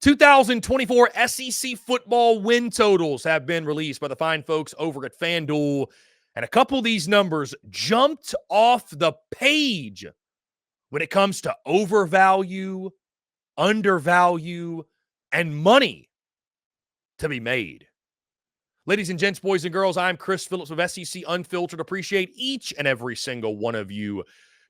2024 SEC football win totals have been released by the fine folks over at FanDuel, and a couple of these numbers jumped off the page when it comes to overvalue, undervalue, and money to be made. Ladies and gents, boys and girls, I'm Chris Philips of SEC Unfiltered. Appreciate each and every single one of you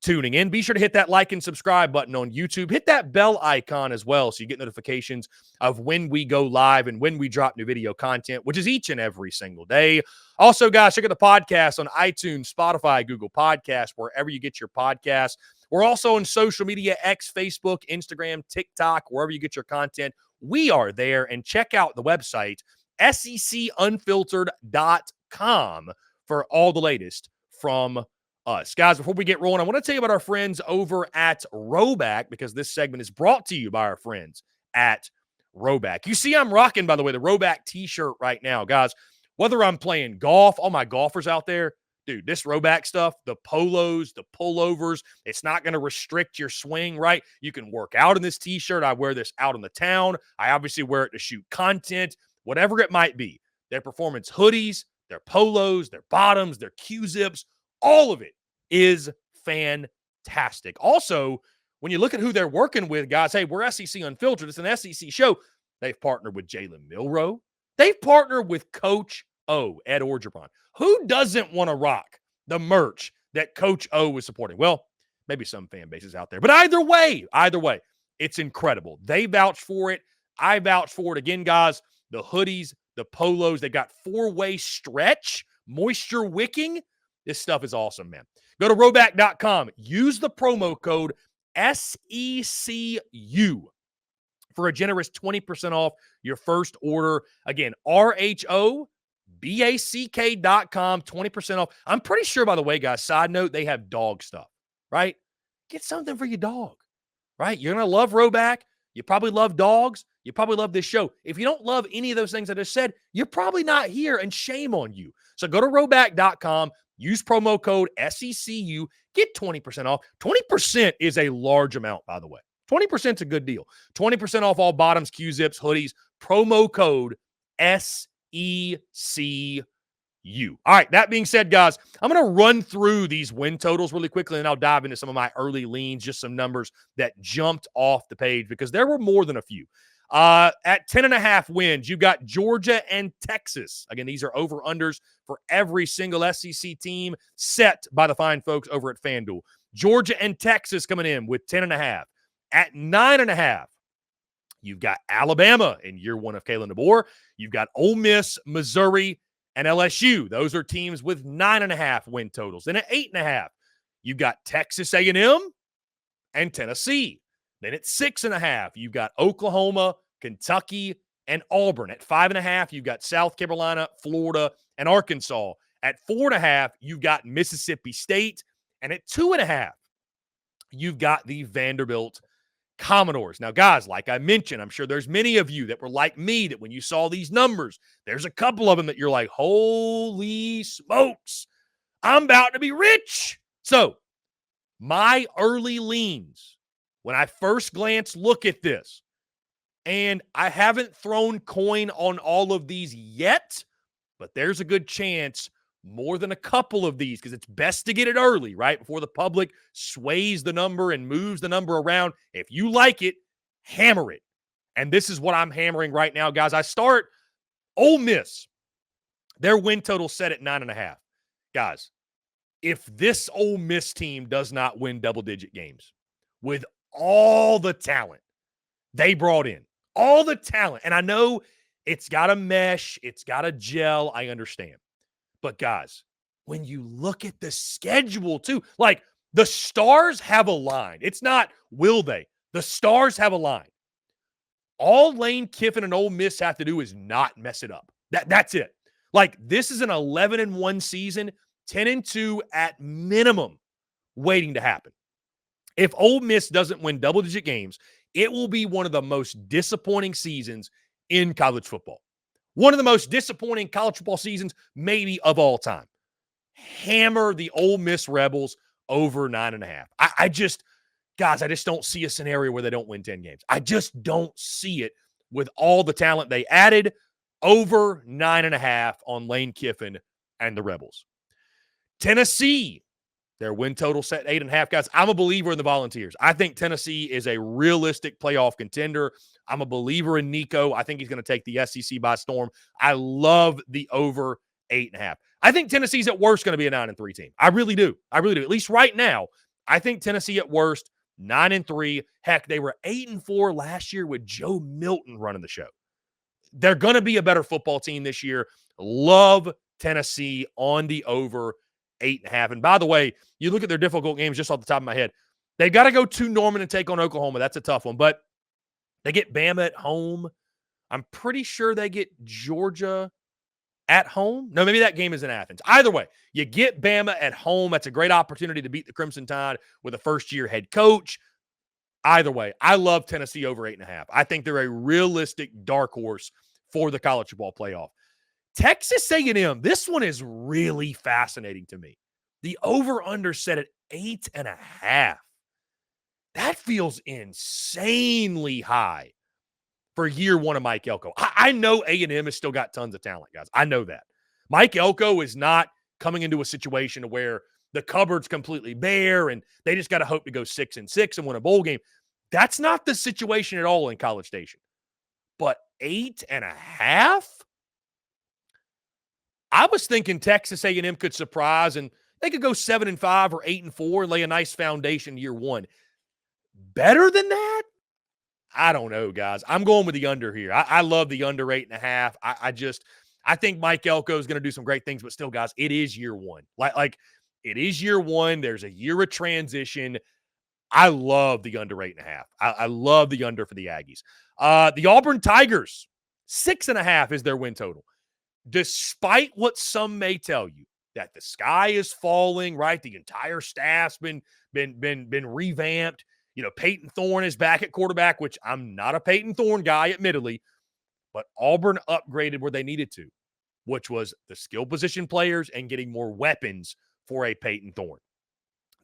tuning in. Be sure to hit that like and subscribe button on YouTube. Hit that bell icon as well so you get notifications of when we go live and when we drop new video content, which is each and every single day. Also, guys, check out the podcast on iTunes, Spotify, Google Podcasts, wherever you get your podcasts. We're also on social media, X, Facebook, Instagram, TikTok, wherever you get your content. We are there. And check out the website, SECUnfiltered.com, for all the latest from us. Guys, before we get rolling, I want to tell you about our friends over at RHOBACK, because this segment is brought to you by our friends at RHOBACK. You see I'm rocking, by the way, the RHOBACK t-shirt right now. Guys, whether I'm playing golf, all my golfers out there, dude, this RHOBACK stuff, the polos, the pullovers, it's not going to restrict your swing, right? You can work out in this t-shirt. I wear this out in the town. I obviously wear it to shoot content, whatever it might be. Their performance hoodies, their polos, their bottoms, their Q-zips, all of it is fantastic. Also, when you look at who they're working with, guys, hey, we're SEC Unfiltered. It's an SEC show. They've partnered with Jalen Milroe. They've partnered with Coach O, Ed Orgeron. Who doesn't want to rock the merch that Coach O is supporting? Well, maybe some fan bases out there. But either way, it's incredible. They vouch for it. I vouch for it. Again, guys, the hoodies, the polos, they got four-way stretch, moisture wicking. This stuff is awesome, man. Go to RHOBACK.com. Use the promo code SECU for a generous 20% off your first order. Again, RHOBACK.com, 20% off. I'm pretty sure, by the way, guys, side note, they have dog stuff, right? Get something for your dog, right? You're going to love RHOBACK. You probably love dogs. You probably love this show. If you don't love any of those things I just said, you're probably not here, and shame on you. So go to RHOBACK.com. Use promo code SECU. Get 20% off. 20% is a large amount, by the way. 20% is a good deal. 20% off all bottoms, Q-zips, hoodies. Promo code SECU. All right, that being said, guys, I'm going to run through these win totals really quickly, and I'll dive into some of my early leans, just some numbers that jumped off the page because there were more than a few. At 10.5 wins, you've got Georgia and Texas. Again, these are over-unders for every single SEC team set by the fine folks over at FanDuel. Georgia and Texas coming in with 10.5. At 9.5, you've got Alabama in year one of Kalen DeBoer. You've got Ole Miss, Missouri, and LSU. Those are teams with 9.5 win totals. Then at 8.5, you've got Texas A&M and Tennessee. Then at 6.5, you've got Oklahoma, Kentucky, and Auburn. At 5.5, you've got South Carolina, Florida, and Arkansas. At 4.5, you've got Mississippi State. And at 2.5, you've got the Vanderbilt Commodores. Now, guys, like I mentioned, I'm sure there's many of you that were like me, that when you saw these numbers, there's a couple of them that you're like, holy smokes, I'm about to be rich. So my early leans, when I first glance, look at this, and I haven't thrown coin on all of these yet, but there's a good chance more than a couple of these, because it's best to get it early, right, before the public sways the number and moves the number around. If you like it, hammer it. And this is what I'm hammering right now, guys. I start Ole Miss. Their win total set at 9.5. Guys, if this Ole Miss team does not win double-digit games with all the talent they brought in, all the talent, and I know it's got to mesh, it's got to gel, I understand. But guys, when you look at the schedule too, like the stars have aligned. It's not will they. The stars have aligned. All Lane Kiffin and Ole Miss have to do is not mess it up. That's it. Like, this is an 11-1 season, 10-2 at minimum waiting to happen. If Ole Miss doesn't win double-digit games, it will be one of the most disappointing seasons in college football. One of the most disappointing college football seasons maybe of all time. Hammer the Ole Miss Rebels over 9.5. I just don't see a scenario where they don't win 10 games. I just don't see it. with all the talent they added. Over 9.5 on Lane Kiffin and the Rebels. Tennessee, their win total set 8.5. Guys, I'm a believer in the Volunteers. I think Tennessee is a realistic playoff contender. I'm a believer in Nico. I think he's going to take the SEC by storm. I love the over 8.5. I think Tennessee's at worst going to be a 9-3 team. I really do. At least right now, I think Tennessee at worst 9-3. Heck, they were 8-4 last year with Joe Milton running the show. They're going to be a better football team this year. Love Tennessee on the over 8.5. And by the way, you look at their difficult games just off the top of my head. They got to go to Norman and take on Oklahoma. That's a tough one. But they get Bama at home. I'm pretty sure they get Georgia at home. No, maybe that game is in Athens. Either way, you get Bama at home. That's a great opportunity to beat the Crimson Tide with a first-year head coach. Either way, I love Tennessee over 8.5. I think they're a realistic dark horse for the college football playoff. Texas A&M, this one is really fascinating to me. The over-under set at 8.5. That feels insanely high for year one of Mike Elko. I know A&M has still got tons of talent, guys. I know that. Mike Elko is not coming into a situation where the cupboard's completely bare and they just got to hope to go 6-6 and win a bowl game. That's not the situation at all in College Station. But 8.5? I was thinking Texas A&M could surprise and they could go 7-5 or 8-4 and lay a nice foundation year one. Better than that? I don't know, guys. I'm going with the under here. I love the under 8.5. I think Mike Elko is going to do some great things, but still, guys, it is year one. Like it is year one. There's a year of transition. I love the under 8.5. I love the under for the Aggies. The Auburn Tigers, 6.5 is their win total. Despite what some may tell you, that the sky is falling, right? The entire staff's been revamped. You know, Peyton Thorne is back at quarterback, which I'm not a Peyton Thorne guy, admittedly, but Auburn upgraded where they needed to, which was the skill position players and getting more weapons for a Peyton Thorne.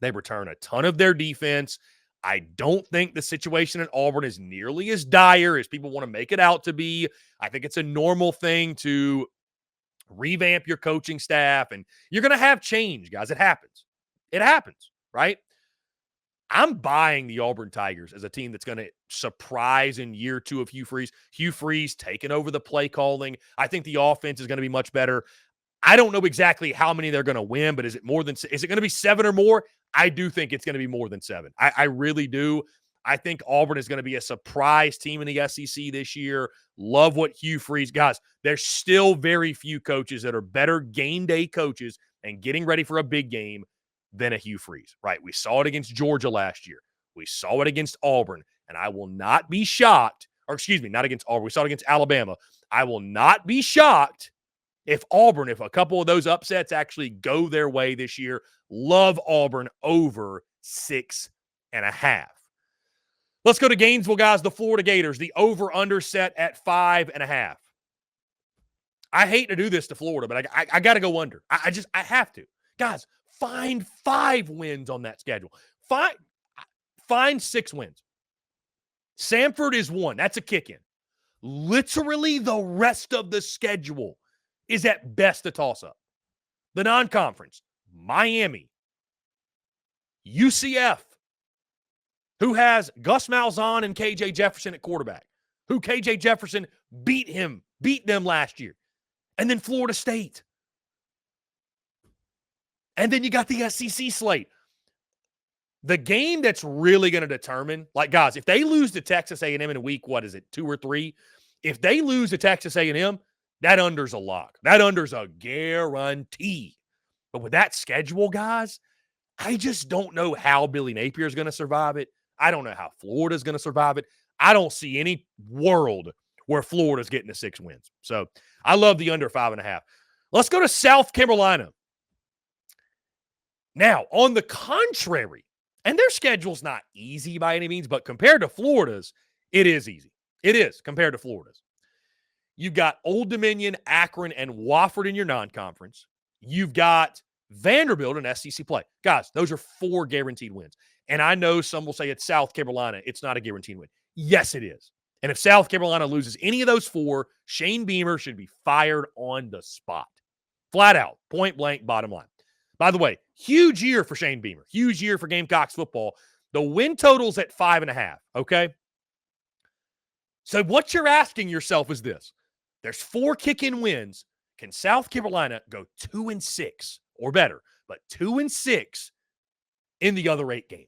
They return a ton of their defense. I don't think the situation at Auburn is nearly as dire as people want to make it out to be. I think it's a normal thing to revamp your coaching staff, and you're going to have change, guys. It happens. It happens, right? I'm buying the Auburn Tigers as a team that's going to surprise in year two of Hugh Freeze. Hugh Freeze taking over the play calling. I think the offense is going to be much better. I don't know exactly how many they're going to win, but is it going to be 7 or more? I do think it's going to be more than 7. I really do. I think Auburn is going to be a surprise team in the SEC this year. Love what Hugh Freeze. Guys, there's still very few coaches that are better game day coaches and getting ready for a big game than a Hugh Freeze, right? We saw it against Georgia last year. We saw it against Auburn, and I will not be shocked, not against Auburn. We saw it against Alabama. I will not be shocked if a couple of those upsets actually go their way this year. Love Auburn over 6.5. Let's go to Gainesville, guys. The Florida Gators, the over-under set at 5.5. I hate to do this to Florida, but I got to go under. I have to. Guys, find 5 wins on that schedule. Find 6 wins. Samford is 1. That's a kick-in. Literally the rest of the schedule is at best a toss-up. The non-conference, Miami, UCF, who has Gus Malzahn and KJ Jefferson at quarterback, who KJ Jefferson beat them last year, and then Florida State. And then you got the SEC slate. The game that's really going to determine, guys, if they lose to Texas A&M in a week, 2 or 3? If they lose to Texas A&M, that under's a lock. That under's a guarantee. But with that schedule, guys, I just don't know how Billy Napier is going to survive it. I don't know how Florida's going to survive it. I don't see any world where Florida's getting to 6 wins. So I love the under 5.5. Let's go to South Carolina. Now, on the contrary, and their schedule's not easy by any means, but compared to Florida's, it is easy. It is compared to Florida's. You've got Old Dominion, Akron, and Wofford in your non-conference. You've got Vanderbilt in SEC play. Guys, those are 4 guaranteed wins. And I know some will say it's South Carolina. It's not a guaranteed win. Yes, it is. And if South Carolina loses any of those 4, Shane Beamer should be fired on the spot. Flat out, point blank, bottom line. By the way, huge year for Shane Beamer. Huge year for Gamecocks football. The win total's at 5.5, okay? So what you're asking yourself is this. There's 4 kick-in wins. Can South Carolina go 2-6 or better, but 2-6 in the other 8 games?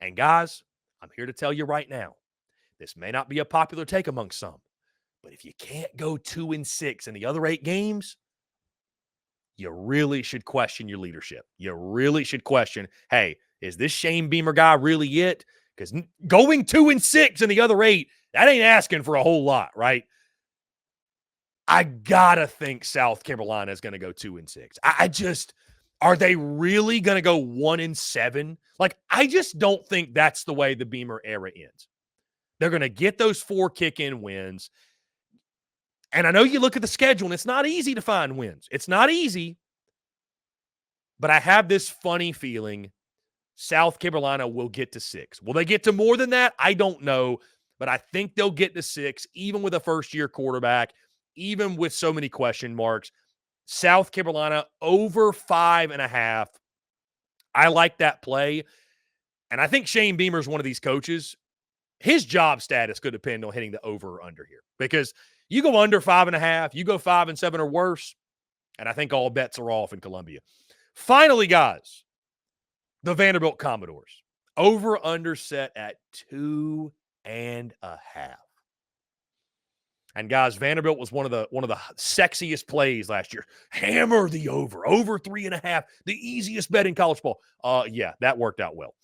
And guys, I'm here to tell you right now, this may not be a popular take among some, but if you can't go 2-6 in the other 8 games, you really should question your leadership. You really should question, hey, is this Shane Beamer guy really it? Because going 2-6 in the other 8, that ain't asking for a whole lot, right? I gotta think South Carolina is going to go 2-6. Are they really going to go 1-7? Like, I just don't think that's the way the Beamer era ends. They're going to get those 4 kick-in wins. And I know you look at the schedule, and it's not easy to find wins. It's not easy. But I have this funny feeling South Carolina will get to 6. Will they get to more than that? I don't know. But I think they'll get to 6, even with a first-year quarterback, even with so many question marks. South Carolina over 5.5. I like that play. And I think Shane Beamer is one of these coaches. His job status could depend on hitting the over or under here. Because you go under 5.5, you go 5-7 or worse, and I think all bets are off in Columbia. Finally, guys, the Vanderbilt Commodores. Over under set at 2.5. And guys, Vanderbilt was one of the sexiest plays last year. Hammer the over 3.5, the easiest bet in college ball. Yeah, that worked out well.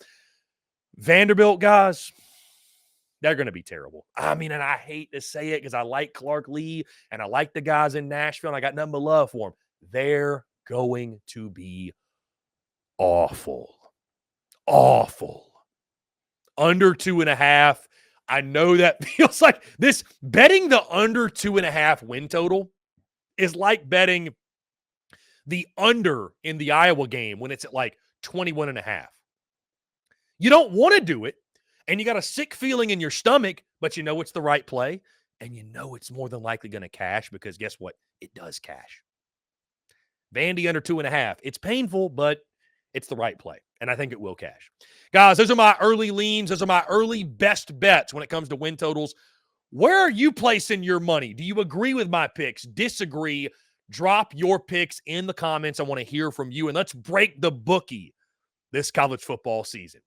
Vanderbilt, guys, they're going to be terrible. I mean, and I hate to say it because I like Clark Lee and I like the guys in Nashville and I got nothing but love for them. They're going to be awful. Awful. Under 2.5. I know that feels like this. Betting the under 2.5 win total is like betting the under in the Iowa game when it's at like 21.5. You don't want to do it, and you got a sick feeling in your stomach, but you know it's the right play, and you know it's more than likely going to cash because guess what? It does cash. Vandy under 2.5. It's painful, but it's the right play, and I think it will cash. Guys, those are my early leans. Those are my early best bets when it comes to win totals. Where are you placing your money? Do you agree with my picks? Disagree? Drop your picks in the comments. I want to hear from you, and let's break the bookie this college football season.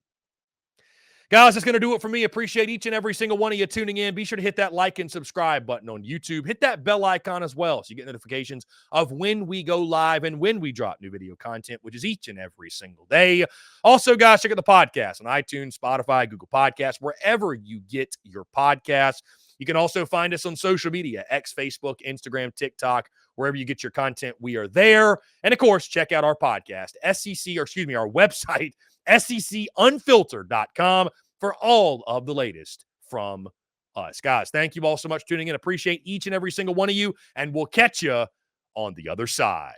Guys, that's going to do it for me. Appreciate each and every single one of you tuning in. Be sure to hit that like and subscribe button on YouTube. Hit that bell icon as well so you get notifications of when we go live and when we drop new video content, which is each and every single day. Also, guys, check out the podcast on iTunes, Spotify, Google Podcasts, wherever you get your podcasts. You can also find us on social media, X, Facebook, Instagram, TikTok, wherever you get your content. We are there. And, of course, check out our podcast, our website, SECUnfiltered.com for all of the latest from us. Guys, thank you all so much for tuning in. Appreciate each and every single one of you, and we'll catch you on the other side.